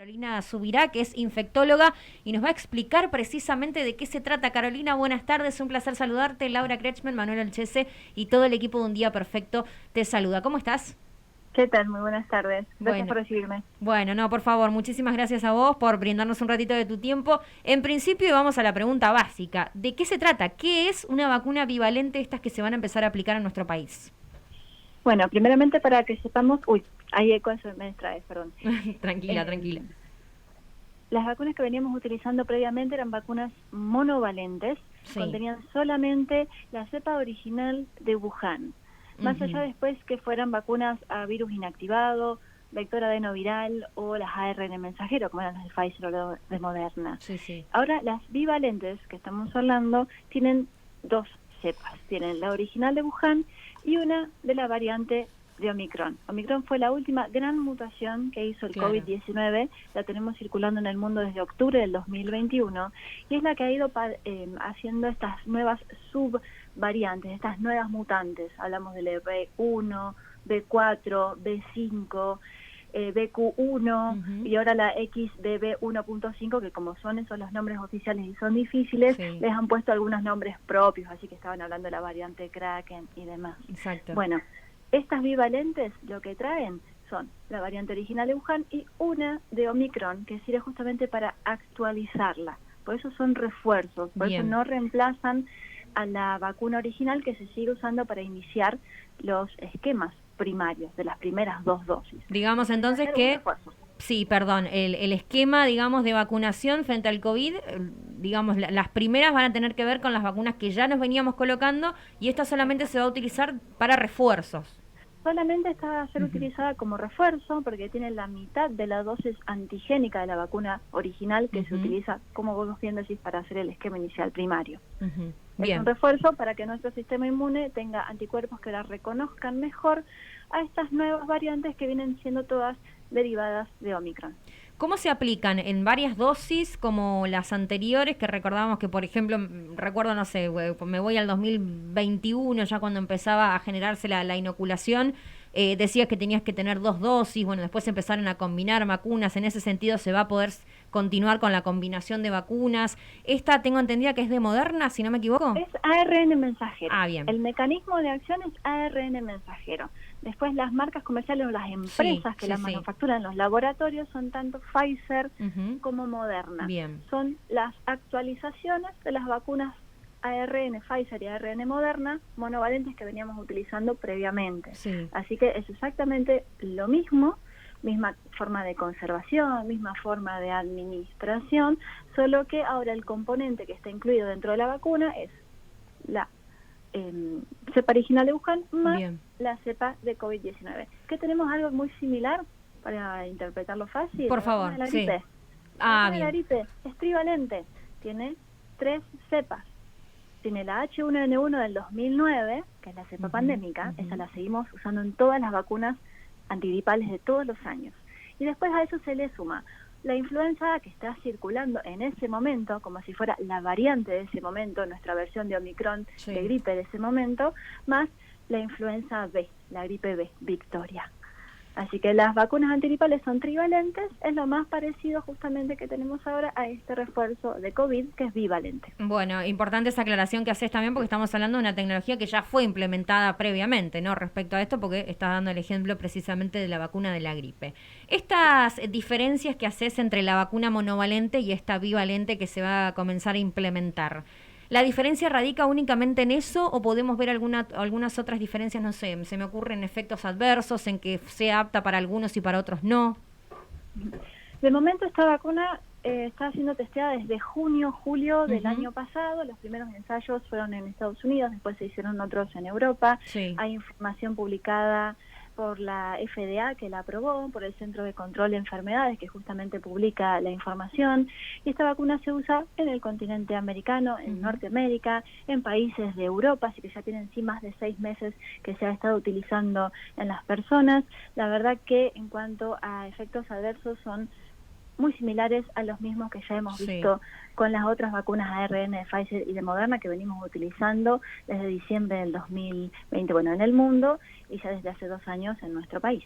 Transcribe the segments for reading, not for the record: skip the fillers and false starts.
Carolina Subirá, que es infectóloga, y nos va a explicar precisamente de qué se trata. Carolina, buenas tardes, un placer saludarte. Laura Kretschmann, Manuel Alchese y todo el equipo de Un Día Perfecto te saluda. ¿Cómo estás? ¿Qué tal? Muy buenas tardes. Gracias Bueno, por recibirme. bueno, no, por favor, muchísimas gracias a vos por brindarnos un ratito de tu tiempo. En principio vamos a la pregunta básica. ¿De qué se trata? ¿Qué es una vacuna bivalente estas que se van a empezar a aplicar en nuestro país? Bueno, primeramente para que sepamos... Uy, hay eco, eso me distrae, perdón. Tranquila, tranquila. Las vacunas que veníamos utilizando previamente eran vacunas monovalentes, Sí. contenían solamente la cepa original de Wuhan. Más allá después que fueran vacunas a virus inactivado, vector adenoviral o las ARN mensajero, como eran las de Pfizer o de Moderna. Sí, sí. Ahora, las bivalentes que estamos hablando tienen dos cepas. Tienen la original de Wuhan y una de la variante de Omicron. Omicron fue la última gran mutación que hizo el Claro. COVID-19, la tenemos circulando en el mundo desde octubre del 2021, y es la que ha ido haciendo estas nuevas subvariantes, estas nuevas mutantes. Hablamos del B1, B4, B5, BQ1 y ahora la XBB1.5, que como son esos los nombres oficiales y son difíciles, Sí. les han puesto algunos nombres propios, así que estaban hablando de la variante Kraken y demás. Exacto. Bueno, estas bivalentes lo que traen son la variante original de Wuhan y una de Omicron, que sirve justamente para actualizarla. Por eso son refuerzos, por Bien. eso no reemplazan a la vacuna original que se sigue usando para iniciar los esquemas primarios de las primeras dos dosis. Digamos entonces que, sí, perdón, el esquema, digamos, de vacunación frente al COVID, digamos, las primeras van a tener que ver con las vacunas que ya nos veníamos colocando y esta solamente se va a utilizar para refuerzos. Solamente está a ser utilizada como refuerzo porque tiene la mitad de la dosis antigénica de la vacuna original que se utiliza, como vos bien decís, para hacer el esquema inicial primario. Es un refuerzo para que nuestro sistema inmune tenga anticuerpos que la reconozcan mejor a estas nuevas variantes que vienen siendo todas derivadas de Omicron. ¿Cómo se aplican? ¿En varias dosis como las anteriores? Que recordábamos que, por ejemplo, recuerdo, no sé, me voy al 2021, ya cuando empezaba a generarse la inoculación, decías que tenías que tener 2 dosis, bueno, después empezaron a combinar vacunas, en ese sentido se va a poder continuar con la combinación de vacunas. Esta tengo entendida que es de Moderna, si no me equivoco. Es ARN mensajero. Ah, bien. El mecanismo de acción es ARN mensajero. Después las marcas comerciales o las empresas que las manufacturan en los laboratorios son tanto Pfizer como Moderna. Bien. Son las actualizaciones de las vacunas ARN Pfizer y ARN Moderna monovalentes que veníamos utilizando previamente. Sí. Así que es exactamente lo mismo, misma forma de conservación, misma forma de administración, solo que ahora el componente que está incluido dentro de la vacuna es la cepa original de Wuhan más la cepa de COVID-19. ¿Qué tenemos algo muy similar para interpretarlo fácil? Por favor, la gripe. La gripe es trivalente, tiene 3 cepas. Tiene la H1N1 del 2009, que es la cepa pandémica, esa la seguimos usando en todas las vacunas antigripales de todos los años. Y después a eso se le suma la influenza que está circulando en ese momento, como si fuera la variante de ese momento, nuestra versión de Omicron de gripe de ese momento, más la influenza B, la gripe B, Victoria. Así que las vacunas antigripales son trivalentes, es lo más parecido justamente que tenemos ahora a este refuerzo de COVID que es bivalente. Bueno, importante esa aclaración que haces también porque estamos hablando de una tecnología que ya fue implementada previamente, ¿no? Respecto a esto, porque estás dando el ejemplo precisamente de la vacuna de la gripe. Estas diferencias que haces entre la vacuna monovalente y esta bivalente que se va a comenzar a implementar, ¿la diferencia radica únicamente en eso o podemos ver algunas otras diferencias? No sé, se me ocurren efectos adversos, en que sea apta para algunos y para otros no. De momento esta vacuna está siendo testeada desde junio, julio del año pasado. Los primeros ensayos fueron en Estados Unidos, después se hicieron otros en Europa. Hay información publicada por la FDA que la aprobó, por el Centro de Control de Enfermedades que justamente publica la información, y esta vacuna se usa en el continente americano, en Norteamérica, en países de Europa, así que ya tienen más de 6 meses que se ha estado utilizando en las personas. La verdad que en cuanto a efectos adversos son muy similares a los mismos que ya hemos visto con las otras vacunas ARN de Pfizer y de Moderna que venimos utilizando desde diciembre del 2020, bueno, en el mundo y ya desde hace 2 años en nuestro país.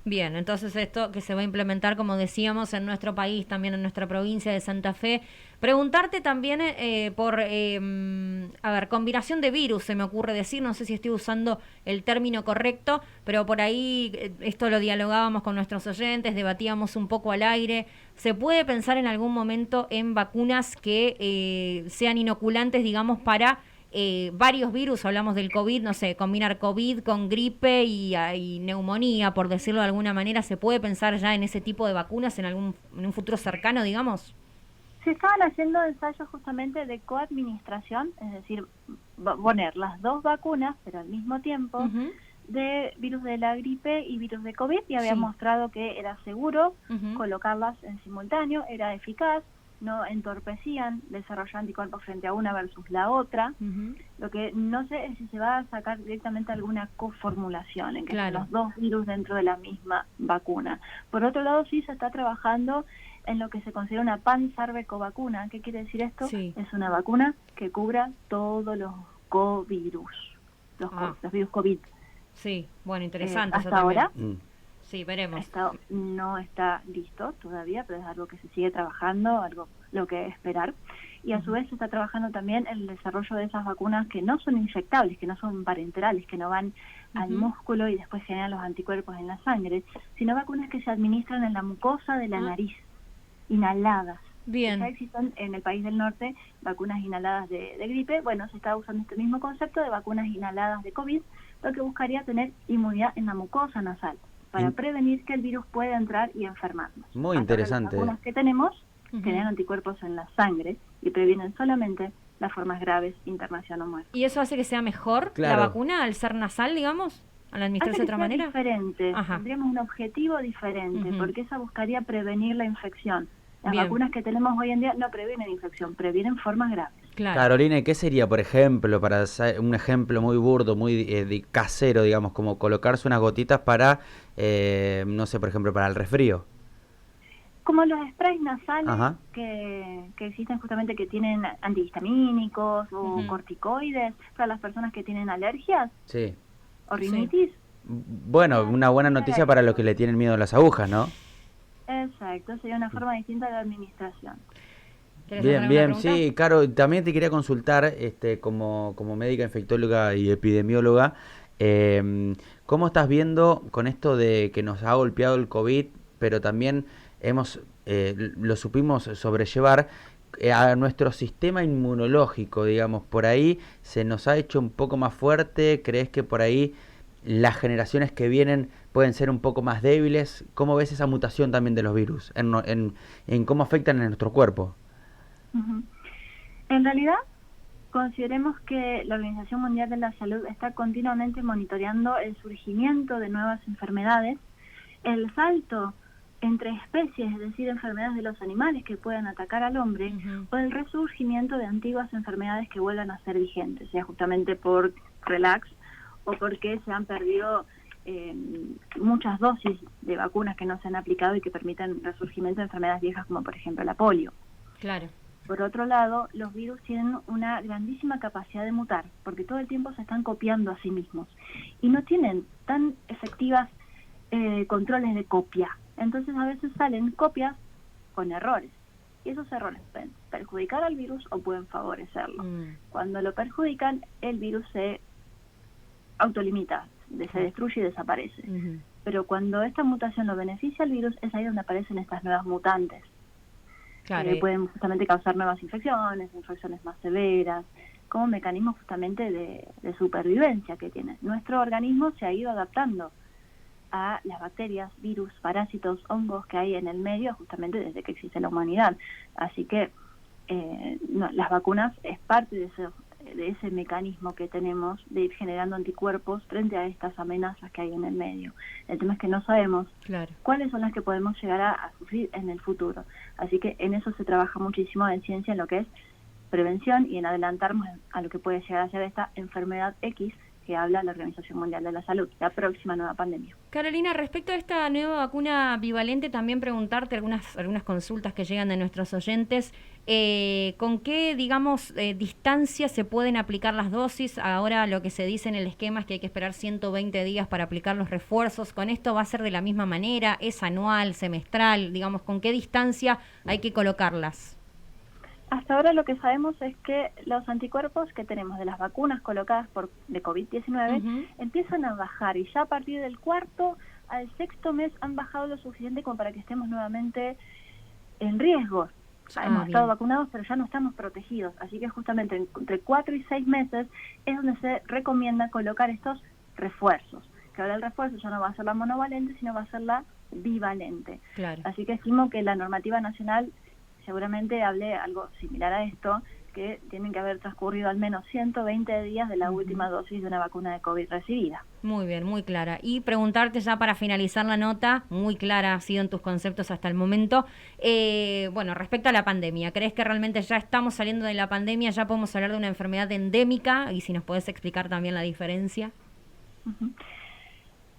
Bien, entonces esto que se va a implementar, como decíamos, en nuestro país, también en nuestra provincia de Santa Fe. Preguntarte también por, a ver, combinación de virus, se me ocurre decir, no sé si estoy usando el término correcto, pero por ahí esto lo dialogábamos con nuestros oyentes, debatíamos un poco al aire. ¿Se puede pensar en algún momento en vacunas que sean inoculantes, digamos, para varios virus? Hablamos del COVID, no sé, combinar COVID con gripe y neumonía, por decirlo de alguna manera. ¿Se puede pensar ya en ese tipo de vacunas en un futuro cercano, digamos? Se estaban haciendo ensayos justamente de coadministración, es decir, poner las dos vacunas, pero al mismo tiempo, de virus de la gripe y virus de COVID, y había mostrado que era seguro colocarlas en simultáneo, era eficaz, no entorpecían desarrollo de anticuerpos frente a una versus la otra. Lo que no sé es si se va a sacar directamente alguna coformulación, en que sean los dos virus dentro de la misma vacuna. Por otro lado, sí se está trabajando en lo que se considera una pansaarvecovacuna. ¿Qué quiere decir esto? Es una vacuna que cubra todos los covirus, los virus COVID. Sí, bueno, interesante. Hasta ahora, sí, veremos. Esto no está listo todavía, pero es algo que se sigue trabajando, algo lo que esperar. Y a su vez se está trabajando también el desarrollo de esas vacunas que no son inyectables, que no son parenterales, que no van al músculo y después generan los anticuerpos en la sangre, sino vacunas que se administran en la mucosa de la nariz, inhaladas. Bien. Ya existen en el país del norte vacunas inhaladas de gripe. Bueno, se está usando este mismo concepto de vacunas inhaladas de COVID, lo que buscaría tener inmunidad en la mucosa nasal, para prevenir que el virus pueda entrar y enfermarnos. Muy interesante. Las vacunas que tenemos generan anticuerpos en la sangre y previenen solamente las formas graves, internación o muerte. ¿Y eso hace que sea mejor la vacuna al ser nasal, digamos? ¿Al administrarse de otra manera? Diferente. Tendríamos un objetivo diferente, porque esa buscaría prevenir la infección. Las vacunas que tenemos hoy en día no previenen infección, previenen formas graves. Carolina, ¿qué sería, por ejemplo, para hacer un ejemplo muy burdo, muy casero, digamos, como colocarse unas gotitas para, no sé, por ejemplo, para el resfrío? Como los sprays nasales que existen justamente, que tienen antihistamínicos o corticoides para las personas que tienen alergias o rinitis. Bueno, una buena noticia para los que le tienen miedo a las agujas, ¿no? Exacto, sería una forma distinta de administración. Bien, sí, Caro, también te quería consultar, como médica infectóloga y epidemióloga, ¿cómo estás viendo con esto de que nos ha golpeado el COVID, pero también lo supimos sobrellevar a nuestro sistema inmunológico, digamos, por ahí se nos ha hecho un poco más fuerte? ¿Crees que por ahí las generaciones que vienen pueden ser un poco más débiles? ¿Cómo ves esa mutación también de los virus en cómo afectan a nuestro cuerpo? En realidad, consideremos que la Organización Mundial de la Salud está continuamente monitoreando el surgimiento de nuevas enfermedades, el salto entre especies, es decir, enfermedades de los animales que puedan atacar al hombre, o el resurgimiento de antiguas enfermedades que vuelvan a ser vigentes, sea justamente por relax o porque se han perdido muchas dosis de vacunas que no se han aplicado y que permiten resurgimiento de enfermedades viejas, como por ejemplo la polio. Claro. Por otro lado, los virus tienen una grandísima capacidad de mutar, porque todo el tiempo se están copiando a sí mismos y no tienen tan efectivas controles de copia. Entonces a veces salen copias con errores, y esos errores pueden perjudicar al virus o pueden favorecerlo. Cuando lo perjudican, el virus se autolimita, se destruye y desaparece. Pero cuando esta mutación lo beneficia al virus, es ahí donde aparecen estas nuevas mutantes. Que pueden justamente causar nuevas infecciones más severas, como mecanismo justamente de supervivencia que tiene. Nuestro organismo se ha ido adaptando a las bacterias, virus, parásitos, hongos que hay en el medio justamente desde que existe la humanidad. Así que las vacunas es parte de ese mecanismo que tenemos de ir generando anticuerpos frente a estas amenazas que hay en el medio. El tema es que no sabemos cuáles son las que podemos llegar a sufrir en el futuro. Así que en eso se trabaja muchísimo en ciencia, en lo que es prevención y en adelantarnos a lo que puede llegar a ser esta enfermedad X, que habla la Organización Mundial de la Salud, la próxima nueva pandemia. Carolina, respecto a esta nueva vacuna bivalente, también preguntarte algunas consultas que llegan de nuestros oyentes. ¿Con qué, digamos, distancia se pueden aplicar las dosis? Ahora lo que se dice en el esquema es que hay que esperar 120 días para aplicar los refuerzos. ¿Con esto va a ser de la misma manera? ¿Es anual, semestral? Digamos, ¿con qué distancia hay que colocarlas? Hasta ahora lo que sabemos es que los anticuerpos que tenemos de las vacunas colocadas de COVID-19 empiezan a bajar, y ya a partir del 4º al 6º mes han bajado lo suficiente como para que estemos nuevamente en riesgo. Hemos estado vacunados, pero ya no estamos protegidos, así que justamente entre 4 y 6 meses es donde se recomienda colocar estos refuerzos, que ahora el refuerzo ya no va a ser la monovalente, sino va a ser la bivalente. Claro. Así que estimo que la normativa nacional seguramente hable algo similar a esto, que tienen que haber transcurrido al menos 120 días de la última dosis de una vacuna de COVID recibida. Muy bien, muy clara. Y preguntarte ya para finalizar la nota, muy clara ha sido en tus conceptos hasta el momento, bueno, respecto a la pandemia, ¿crees que realmente ya estamos saliendo de la pandemia, ya podemos hablar de una enfermedad endémica? Y si nos podés explicar también la diferencia.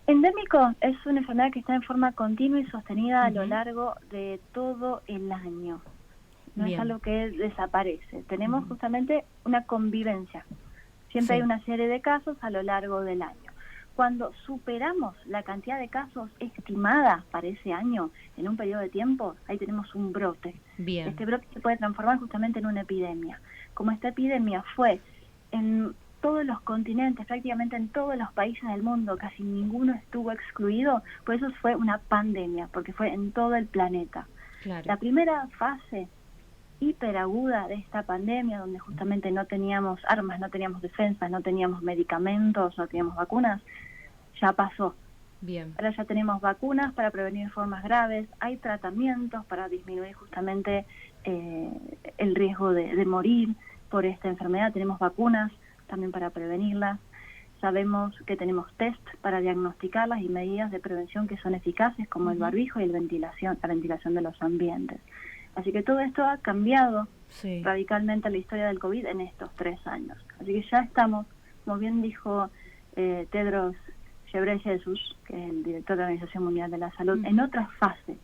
Endémico es una enfermedad que está en forma continua y sostenida a lo largo de todo el año. No es algo que desaparece. Tenemos justamente una convivencia. Siempre hay una serie de casos a lo largo del año. Cuando superamos la cantidad de casos estimada para ese año en un periodo de tiempo, ahí tenemos un brote. Bien. Este brote se puede transformar justamente en una epidemia. Como esta epidemia fue en todos los continentes, prácticamente en todos los países del mundo, casi ninguno estuvo excluido, por eso fue una pandemia, porque fue en todo el planeta. Claro. La primera fase hiperaguda de esta pandemia, donde justamente no teníamos armas, no teníamos defensas, no teníamos medicamentos, no teníamos vacunas, ya pasó. Bien. Ahora ya tenemos vacunas para prevenir formas graves, hay tratamientos para disminuir justamente el riesgo de morir por esta enfermedad, tenemos vacunas también para prevenirlas. Sabemos que tenemos test para diagnosticarlas y medidas de prevención que son eficaces, como el barbijo y la ventilación de los ambientes. Así que todo esto ha cambiado radicalmente la historia del COVID en estos 3 años. Así que ya estamos, como bien dijo Tedros Ghebreyesus, que es el director de la Organización Mundial de la Salud, en otra fase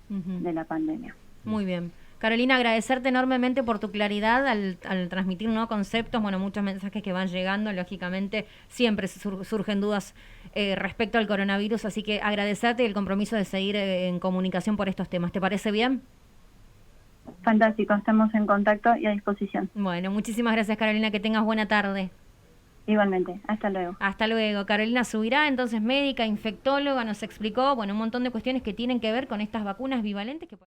de la pandemia. Muy bien. Carolina, agradecerte enormemente por tu claridad al transmitir nuevos conceptos, bueno, muchos mensajes que van llegando, lógicamente siempre surgen dudas respecto al coronavirus, así que agradecerte el compromiso de seguir en comunicación por estos temas. ¿Te parece bien? Fantástico, estamos en contacto y a disposición. Bueno, muchísimas gracias, Carolina, que tengas buena tarde. Igualmente, hasta luego. Hasta luego. Carolina Subirá, entonces médica, infectóloga, nos explicó, bueno, un montón de cuestiones que tienen que ver con estas vacunas bivalentes que